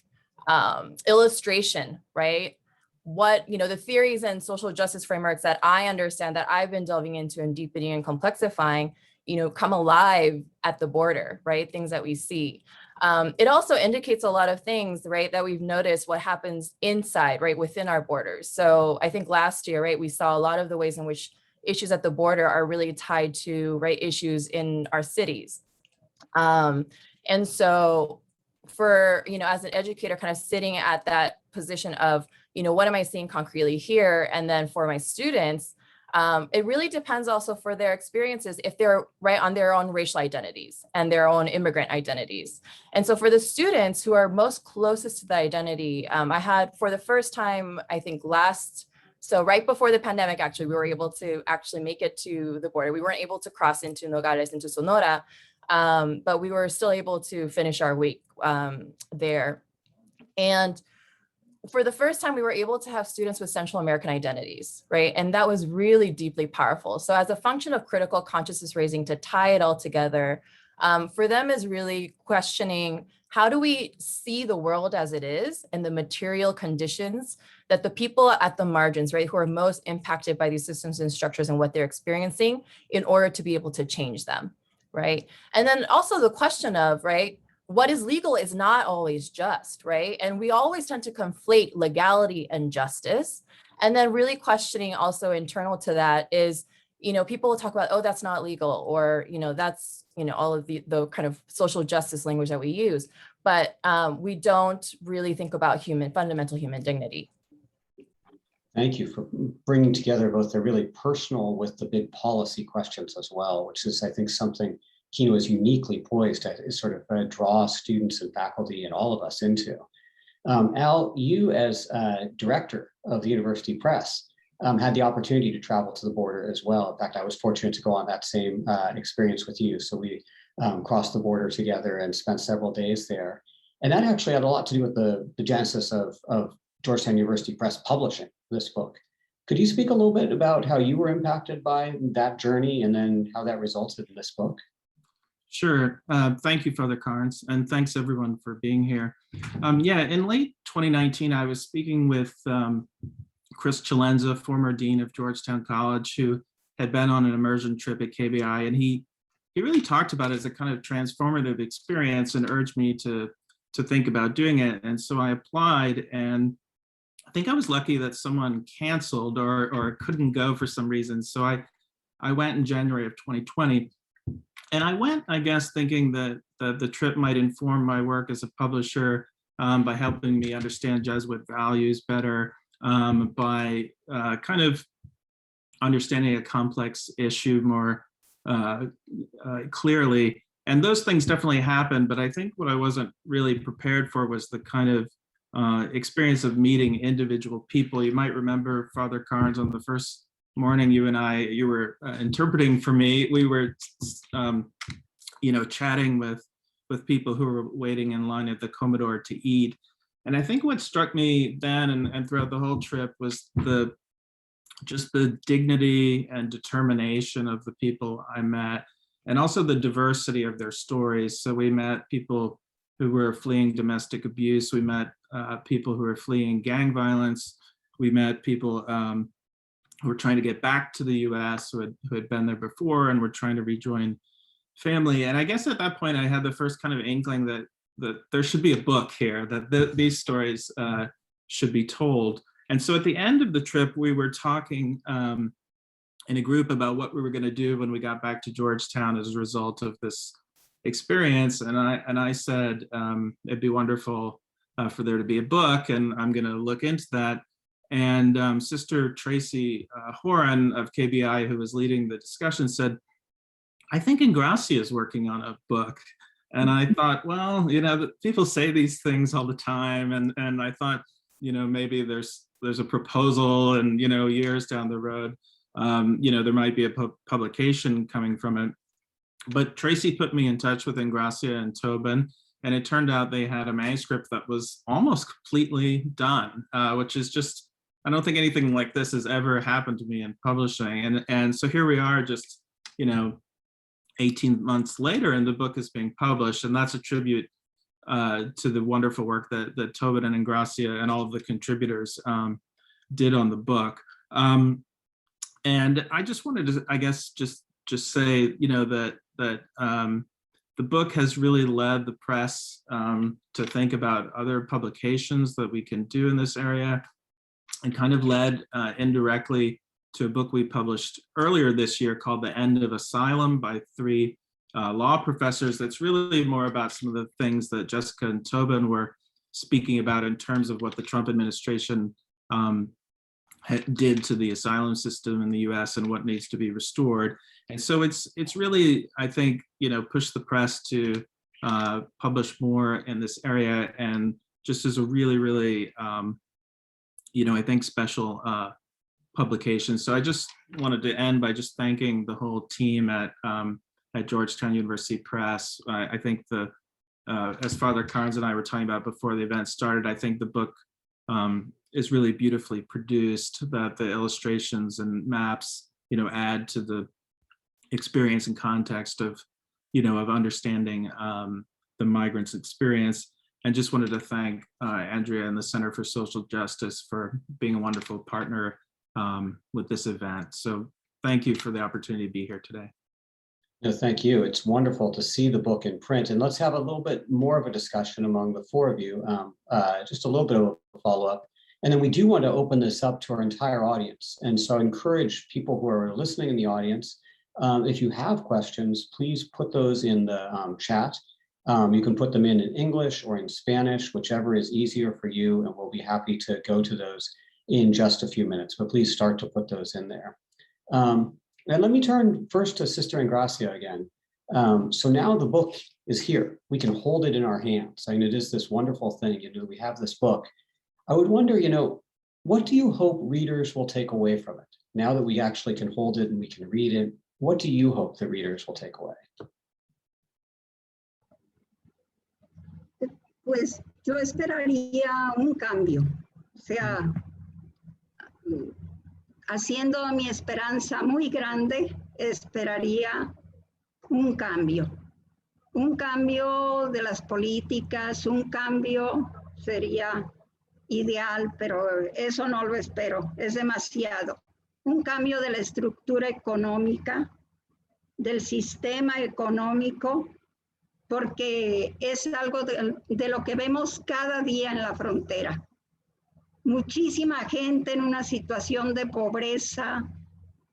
illustration, right? What, you know, the theories and social justice frameworks that I understand, that I've been delving into and deepening and complexifying, you know, come alive at the border, right? Things that we see. It also indicates a lot of things, right, that we've noticed what happens inside, right, within our borders. So I think last year, right, we saw a lot of the ways in which issues at the border are really tied to, right, issues in our cities. And so for, as an educator kind of sitting at that position of, what am I seeing concretely here? And then for my students, it really depends also for their experiences if they're right on their own racial identities and their own immigrant identities. And so for the students who are most closest to the identity, I had for the first time, I think so right before the pandemic, actually, we were able to actually make it to the border. We weren't able to cross into Nogales, into Sonora, but we were still able to finish our week there. And for the first time, we were able to have students with Central American identities, right? And that was really deeply powerful. So as a function of critical consciousness raising to tie it all together, for them is really questioning, how do we see the world as it is and the material conditions that the people at the margins, right, who are most impacted by these systems and structures and what they're experiencing in order to be able to change them, right? And then also the question of, right, what is legal is not always just, right? And we always tend to conflate legality and justice. And then really questioning also internal to that is, people will talk about, oh, that's not legal, or, that's, all of the kind of social justice language that we use, but we don't really think about fundamental human dignity. Thank you for bringing together both the really personal with the big policy questions as well, which is, I think, something Kino is uniquely poised to sort of draw students and faculty and all of us into. Al, you as director of the University Press had the opportunity to travel to the border as well. In fact, I was fortunate to go on that same experience with you. So we crossed the border together and spent several days there. And that actually had a lot to do with the genesis of Georgetown University Press publishing this book. Could you speak a little bit about how you were impacted by that journey and then how that resulted in this book? Sure. Thank you, Father Carnes, and thanks everyone for being here. In late 2019, I was speaking with Chris Chalenza, former dean of Georgetown College, who had been on an immersion trip at KBI, and he really talked about it as a kind of transformative experience and urged me to think about doing it. And so I applied, and I think I was lucky that someone canceled or couldn't go for some reason. So I went in January of 2020. And I went, I guess, thinking that the trip might inform my work as a publisher by helping me understand Jesuit values better, by kind of understanding a complex issue more clearly. And those things definitely happened, but I think what I wasn't really prepared for was the kind of experience of meeting individual people. You might remember, Father Carnes, on the first morning you were interpreting for me. We were chatting with people who were waiting in line at the Comedor to eat. And I think what struck me then and throughout the whole trip was just the dignity and determination of the people I met, and also the diversity of their stories. So we met people who were fleeing domestic abuse. We met people who were fleeing gang violence. We met people who were trying to get back to the US, who had been there before and were trying to rejoin family. And I guess at that point, I had the first kind of inkling that there should be a book here, that these stories should be told. And so at the end of the trip, we were talking in a group about what we were going to do when we got back to Georgetown as a result of this experience. And I said, it'd be wonderful for there to be a book, and I'm going to look into that. And Sister Tracy Horan of KBI, who was leading the discussion, said, I think Engracia is working on a book. And I thought, well, people say these things all the time. And I thought, maybe there's a proposal and, years down the road, there might be a publication coming from it. But Tracy put me in touch with Engracia and Tobin, and it turned out they had a manuscript that was almost completely done, which is just, I don't think anything like this has ever happened to me in publishing. And so here we are just, 18 months later, and the book is being published. And that's a tribute to the wonderful work that Tobin and Engracia and all of the contributors did on the book. And I just wanted to, I guess, just say, that the book has really led the press to think about other publications that we can do in this area, and kind of led indirectly to a book we published earlier this year called The End of Asylum by 3 law professors. That's really more about some of the things that Jessica and Tobin were speaking about in terms of what the Trump administration did to the asylum system in the US and what needs to be restored. And so it's really, I think, pushed the press to publish more in this area, and just as a really, really, I think special publication. So I just wanted to end by just thanking the whole team at Georgetown University Press. I think as Father Carnes and I were talking about before the event started, I think the book is really beautifully produced, that the illustrations and maps, add to the experience and context of understanding the migrants' experience. And just wanted to thank Andrea and the Center for Social Justice for being a wonderful partner with this event. So thank you for the opportunity to be here today. No, thank you. It's wonderful to see the book in print, and let's have a little bit more of a discussion among the 4 of you, just a little bit of a follow-up. And then we do want to open this up to our entire audience. And so I encourage people who are listening in the audience, if you have questions, please put those in the chat. You can put them in English or in Spanish, whichever is easier for you, and we'll be happy to go to those in just a few minutes, but please start to put those in there. And let me turn first to Sister Engracia again. So now the book is here. We can hold it in our hands. I mean, it is this wonderful thing, we have this book. I would wonder, what do you hope readers will take away from it? Now that we actually can hold it and we can read it, what do you hope the readers will take away? Pues yo esperaría un cambio, o sea, haciendo mi esperanza muy grande, esperaría un cambio de las políticas, un cambio sería ideal, pero eso no lo espero, es demasiado. Un cambio de la estructura económica, del sistema económico, porque es algo de lo que vemos cada día en la frontera. Muchísima gente en una situación de pobreza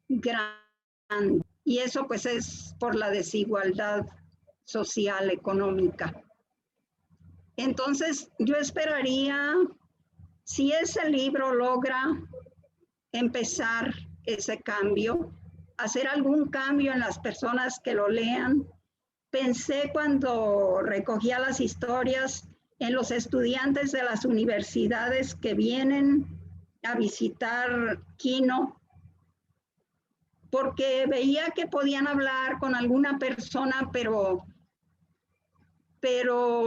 grande, y eso pues es por la desigualdad social, económica. Entonces yo esperaría, si ese libro logra empezar ese cambio, hacer algún cambio en las personas que lo lean. Pensé cuando recogía las historias en los estudiantes de las universidades que vienen a visitar Quino, porque veía que podían hablar con alguna persona, pero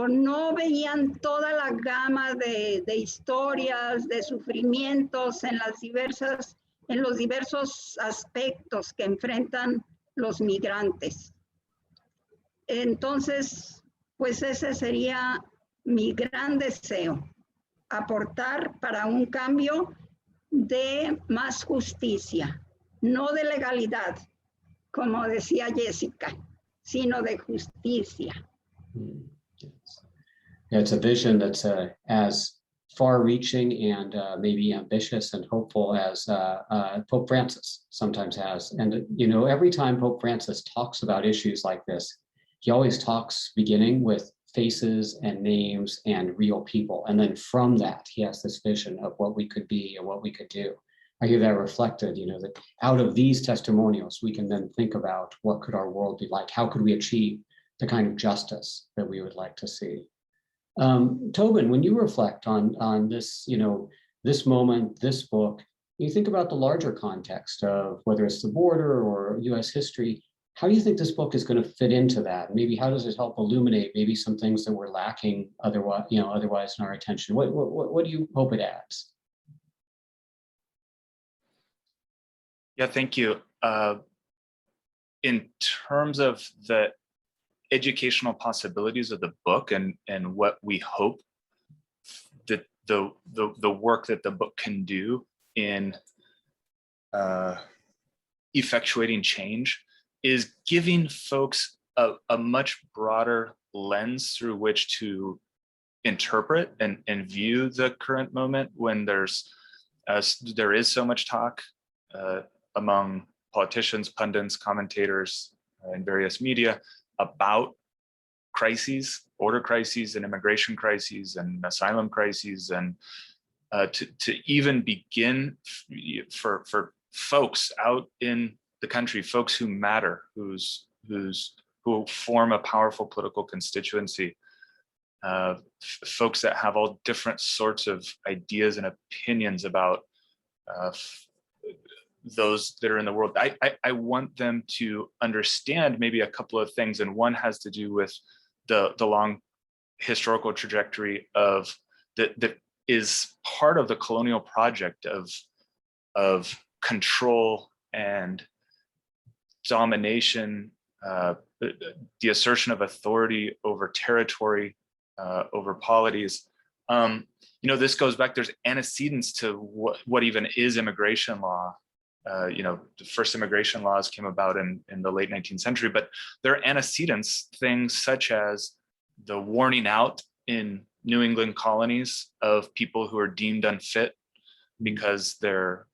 no veían toda la gama de historias, de sufrimientos en los diversos aspectos que enfrentan los migrantes. Entonces, pues ese sería mi gran deseo, aportar para un cambio de más justicia, no de legalidad, como decía Jessica, sino de justicia. Yeah, it's a vision that's as far-reaching and maybe ambitious and hopeful as Pope Francis sometimes has. And every time Pope Francis talks about issues like this, he always talks beginning with faces and names and real people. And then from that, he has this vision of what we could be and what we could do. I hear that reflected, that out of these testimonials, we can then think about what could our world be like? How could we achieve the kind of justice that we would like to see? Tobin, when you reflect on this, this moment, this book, you think about the larger context of whether it's the border or US history. How do you think this book is going to fit into that? Maybe how does it help illuminate maybe some things that we're lacking otherwise in our attention? What do you hope it adds? Yeah, thank you. In terms of the educational possibilities of the book and what we hope that the work that the book can do in effectuating change is giving folks a much broader lens through which to interpret and view the current moment when there is so much talk among politicians, pundits, commentators, and various media about crises, border crises and immigration crises and asylum crises, and to even begin for folks out in the country, folks who matter, who form a powerful political constituency, folks that have all different sorts of ideas and opinions about those that are in the world. I want them to understand maybe a couple of things, and one has to do with the long historical trajectory of that is part of the colonial project of control and domination, the assertion of authority over territory, over polities. This goes back, there's antecedents to what even is immigration law. The first immigration laws came about in the late 19th century, but there are antecedents, things such as the warning out in New England colonies of people who are deemed unfit because they're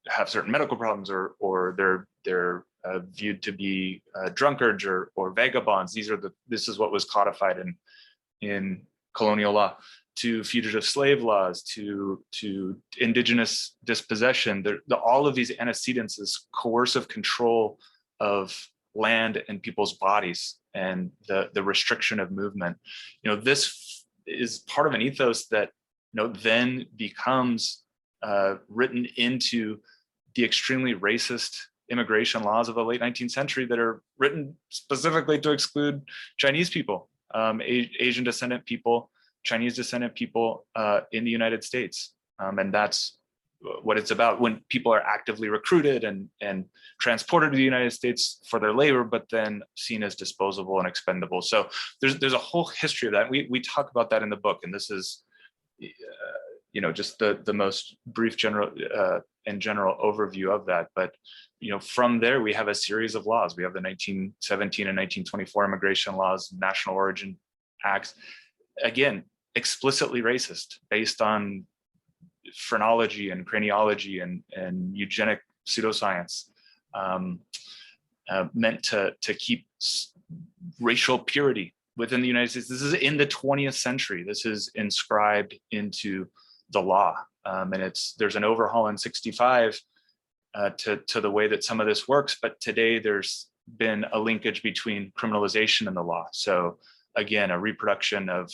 have certain medical problems or they're viewed to be drunkards or vagabonds. This is what was codified in colonial law, to fugitive slave laws, to indigenous dispossession. All of these antecedents is coercive control of land and people's bodies and the restriction of movement. This is part of an ethos that then becomes written into the extremely racist immigration laws of the late 19th century that are written specifically to exclude Chinese people, Asian descendant people, Chinese descendant people in the United States. And that's what it's about when people are actively recruited and transported to the United States for their labor, but then seen as disposable and expendable. So there's a whole history of that. We talk about that in the book, and this is just the most brief general overview of that. But from there we have a series of laws. We have the 1917 and 1924 immigration laws, national origin acts, again explicitly racist, based on phrenology and craniology and eugenic pseudoscience, meant to keep racial purity within the United States. This is in the 20th century. This is inscribed into the law, and there's an overhaul in 65 to the way that some of this works. But today there's been a linkage between criminalization and the law. So again, a reproduction of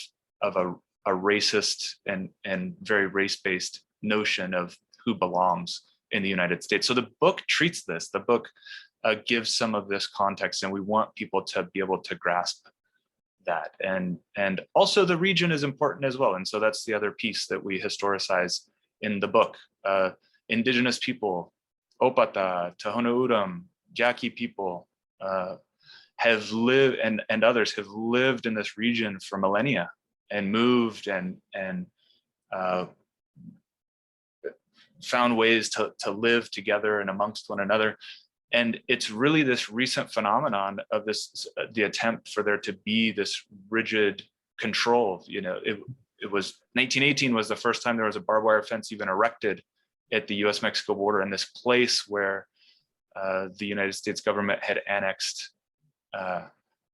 a racist and very race-based notion of who belongs in the United States. So the book treats this. The book gives some of this context, and we want people to be able to grasp that. And also the region is important as well. And so that's the other piece that we historicize in the book. Indigenous people, Opata, Tohono O'odham, Yaqui people have lived, and others have lived in this region for millennia and moved and found ways to live together and amongst one another. And it's really this recent phenomenon of the attempt for there to be this rigid control. It was 1918 was the first time there was a barbed wire fence even erected at the US-Mexico border, in this place where the United States government had annexed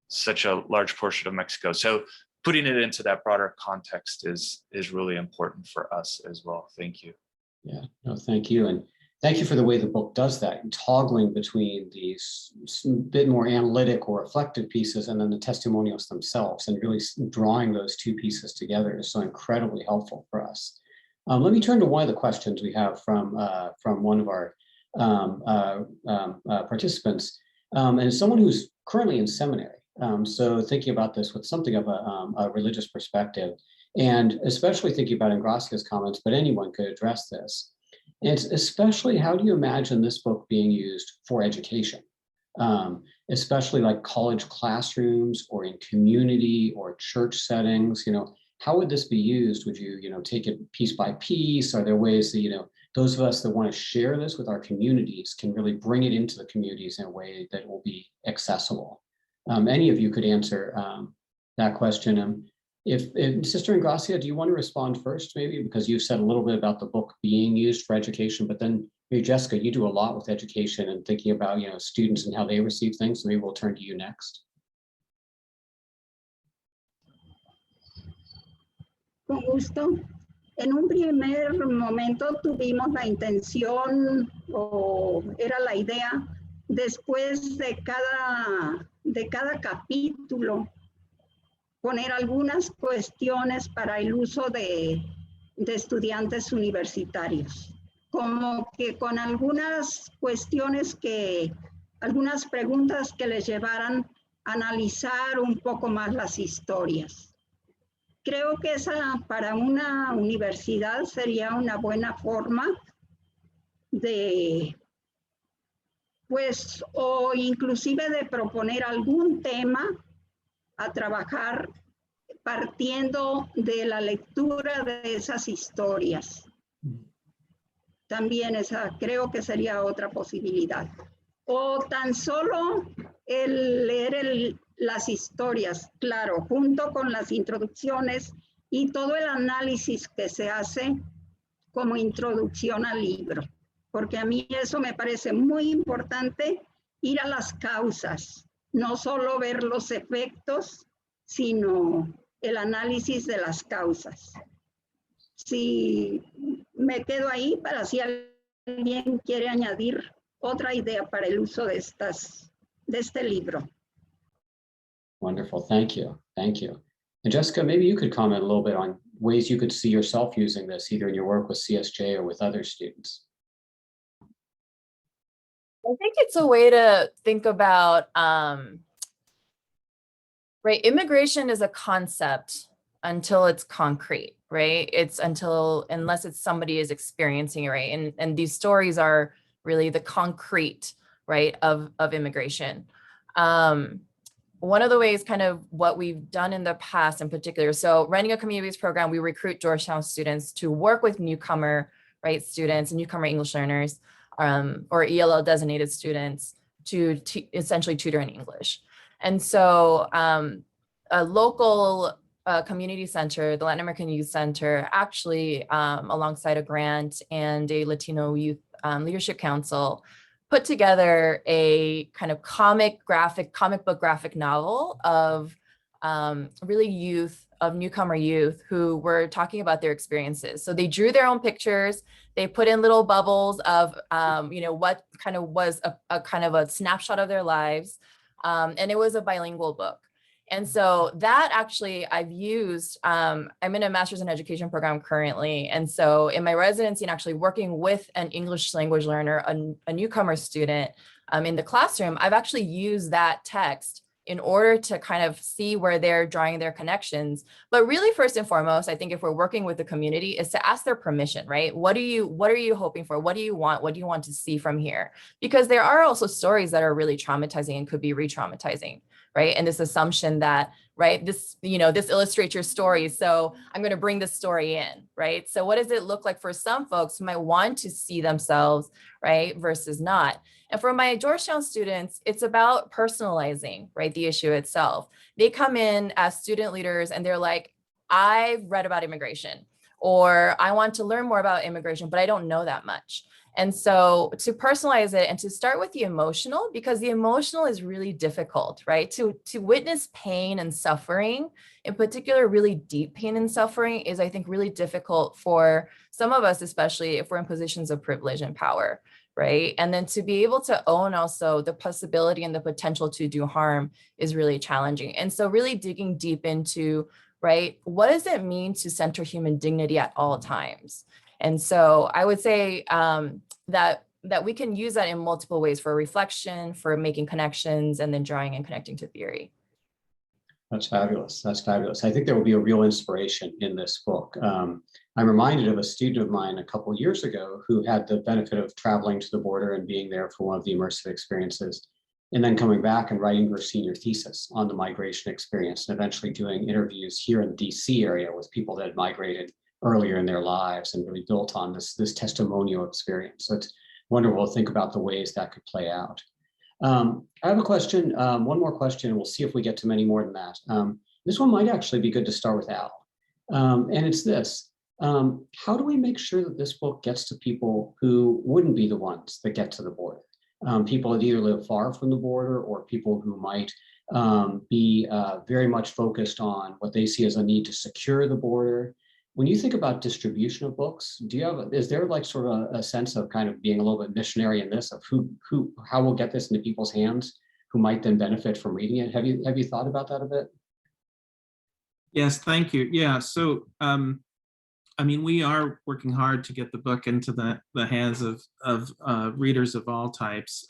such a large portion of Mexico. So putting it into that broader context is really important for us as well. Thank you. Yeah, no, thank you. And thank you for the way the book does that, and toggling between these bit more analytic or reflective pieces and then the testimonials themselves, and really drawing those two pieces together is so incredibly helpful for us. Let me turn to one of the questions we have from one of our participants, and it's someone who's currently in seminary. So thinking about this with something of a religious perspective, and especially thinking about Engracia's comments, but anyone could address this. And it's especially, how do you imagine this book being used for education, especially like college classrooms or in community or church settings? How would this be used? Would you, take it piece by piece? Are there ways that, those of us that want to share this with our communities can really bring it into the communities in a way that will be accessible. Any of you could answer that question. If Sister Engracia, do you want to respond first, maybe? Because you said a little bit about the book being used for education, but then maybe Jessica, you do a lot with education and thinking about, students and how they receive things. So maybe we'll turn to you next. Con gusto. En un primer momento tuvimos la intención, o era la idea, después de cada capítulo, poner algunas cuestiones para el uso de estudiantes universitarios. Como que con algunas cuestiones algunas preguntas que les llevaran a analizar un poco más las historias. Creo que esa para una universidad sería una buena forma de, pues, o inclusive de proponer algún tema a trabajar partiendo de la lectura de esas historias. También creo que sería otra posibilidad. O tan solo el leer las historias, claro, junto con las introducciones y todo el análisis que se hace como introducción al libro. Porque a mí eso me parece muy importante, ir a las causas, no solo ver los efectos, sino el análisis de las causas. Si me quedo ahí para si alguien quiere añadir otra idea para el uso de este libro. Wonderful, thank you, thank you. And Jessica, maybe you could comment a little bit on ways you could see yourself using this, either in your work with CSJ or with other students. I think it's a way to think about, right, immigration is a concept until it's concrete, right? It's unless it's somebody is experiencing it, right? And these stories are really the concrete, right, of immigration. One of the ways kind of what we've done in the past in particular, so running a communities program, we recruit Georgetown students to work with newcomer, right, students, newcomer English learners, or ELL designated students to essentially tutor in English. And so a local community center, the Latin American Youth Center, actually alongside a grant and a Latino Youth Leadership Council, put together a kind of comic book graphic novel of really newcomer youth who were talking about their experiences. So they drew their own pictures. They put in little bubbles of, what kind of was a kind of a snapshot of their lives. And it was a bilingual book. And so that actually I've used, I'm in a master's in education program currently. And so in my residency and actually working with an English language learner, a newcomer student in the classroom, I've actually used that text in order to kind of see where they're drawing their connections. But really, first and foremost, I think if we're working with the community, is to ask their permission, right? What are you hoping for? What do you want? What do you want to see from here? Because there are also stories that are really traumatizing and could be re-traumatizing, right? And this assumption that, right, this illustrates your story, so I'm going to bring this story in, right? So what does it look like for some folks who might want to see themselves, right, versus not? And for my Georgetown students, it's about personalizing, right, the issue itself. They come in as student leaders and they're like, I've read about immigration, or I want to learn more about immigration, but I don't know that much. And so to personalize it and to start with the emotional, because the emotional is really difficult, right? To witness pain and suffering, in particular, really deep pain and suffering, is, I think, really difficult for some of us, especially if we're in positions of privilege and power, right? And then to be able to own also the possibility and the potential to do harm is really challenging. And so really digging deep into, right, what does it mean to center human dignity at all times? And so I would say that we can use that in multiple ways, for reflection, for making connections, and then drawing and connecting to theory. That's fabulous. That's fabulous. I think there will be a real inspiration in this book. I'm reminded of a student of mine a couple of years ago who had the benefit of traveling to the border and being there for one of the immersive experiences, and then coming back and writing her senior thesis on the migration experience, and eventually doing interviews here in the DC area with people that had migrated earlier in their lives and really built on this testimonial experience. So it's wonderful to think about the ways that could play out. I have a question, one more question, and we'll see if we get to many more than that. This one might actually be good to start with Al. And it's this: how do we make sure that this book gets to people who wouldn't be the ones that get to the border? People that either live far from the border or people who might be very much focused on what they see as a need to secure the border. When you think about distribution of books, is there like sort of a sense of kind of being a little bit missionary in this, of how we'll get this into people's hands who might then benefit from reading it? Have you thought about that a bit? Yes, thank you. Yeah, so I mean, we are working hard to get the book into the hands of readers of all types,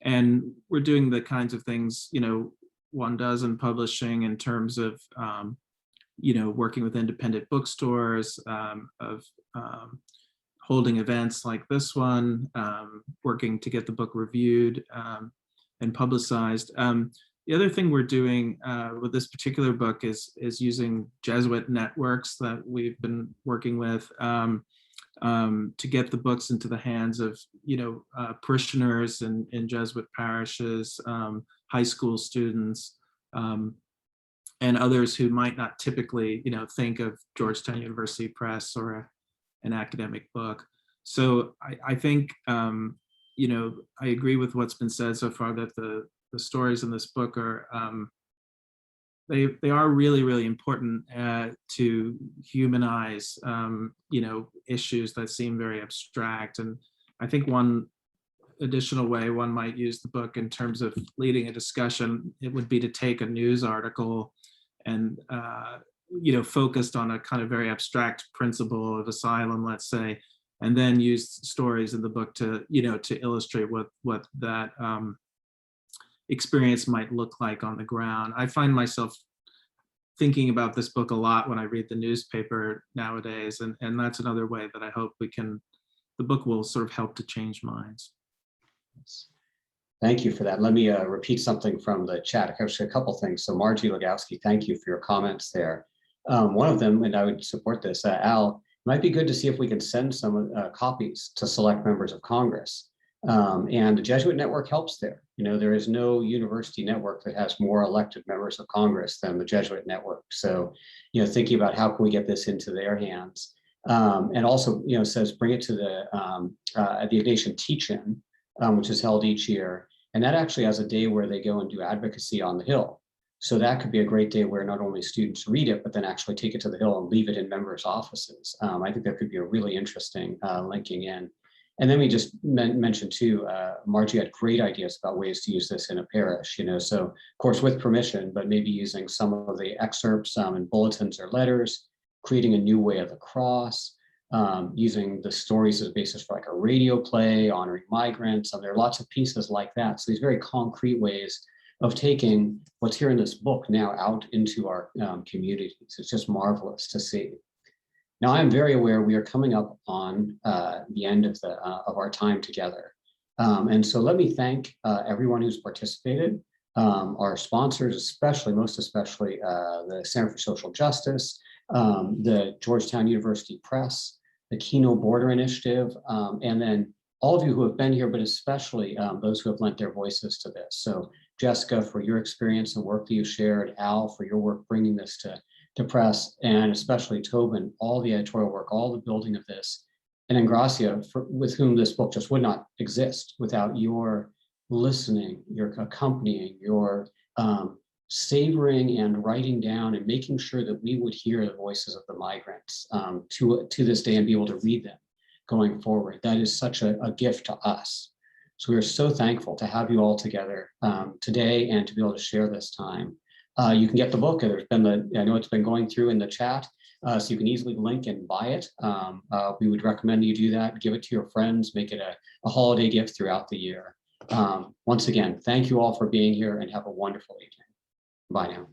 and we're doing the kinds of things, you know, one does in publishing in terms of you know, working with independent bookstores, of holding events like this one, working to get the book reviewed and publicized. The other thing we're doing with this particular book is using Jesuit networks that we've been working with to get the books into the hands of, you know, parishioners in Jesuit parishes, high school students, and others who might not typically, you know, think of Georgetown University Press or an academic book. So I think, you know, I agree with what's been said so far, that the stories in this book are, they are really, really important to humanize, you know, issues that seem very abstract. And I think one additional way one might use the book in terms of leading a discussion, it would be to take a news article and, you know, focused on a kind of very abstract principle of asylum, let's say, and then use stories in the book to, you know, to illustrate what that experience might look like on the ground. I find myself thinking about this book a lot when I read the newspaper nowadays, and that's another way that I hope the book will sort of help to change minds. Thank you for that. Let me repeat something from the chat. Actually, a couple things. So Margie Legowski, thank you for your comments there. One of them, and I would support this, Al, might be good to see if we can send some copies to select members of Congress. And the Jesuit network helps there. You know, there is no university network that has more elected members of Congress than the Jesuit network. So, you know, thinking about how can we get this into their hands. And also, you know, says bring it to the Ignatian Teach-In, which is held each year. And that actually has a day where they go and do advocacy on the Hill. So that could be a great day where not only students read it, but then actually take it to the Hill and leave it in members' offices. I think that could be a really interesting linking in. And then we just mentioned too, Margie had great ideas about ways to use this in a parish, you know, so of course with permission, but maybe using some of the excerpts in bulletins or letters, creating a new way of the cross, using the stories as a basis for like a radio play, honoring migrants. There are lots of pieces like that. So these very concrete ways of taking what's here in this book now out into our communities. It's just marvelous to see. Now, I'm very aware we are coming up on the end of our time together. And so let me thank everyone who's participated, our sponsors, especially, most especially the Center for Social Justice, the Georgetown University Press, the Kino Border Initiative, and then all of you who have been here, but especially those who have lent their voices to this. So Jessica, for your experience and work that you shared, Al, for your work bringing this to press, and especially Tobin, all the editorial work, all the building of this, and Engracia, with whom this book just would not exist without your listening, your accompanying, your savoring and writing down and making sure that we would hear the voices of the migrants to this day and be able to read them going forward. That is such a gift to us. So we're so thankful to have you all together today and to be able to share this time. You can get the book. There's been I know it's been going through in the chat, so you can easily link and buy it. We would recommend you do that. Give it to your friends. Make it a holiday gift throughout the year. Once again, thank you all for being here and have a wonderful evening. Bye now.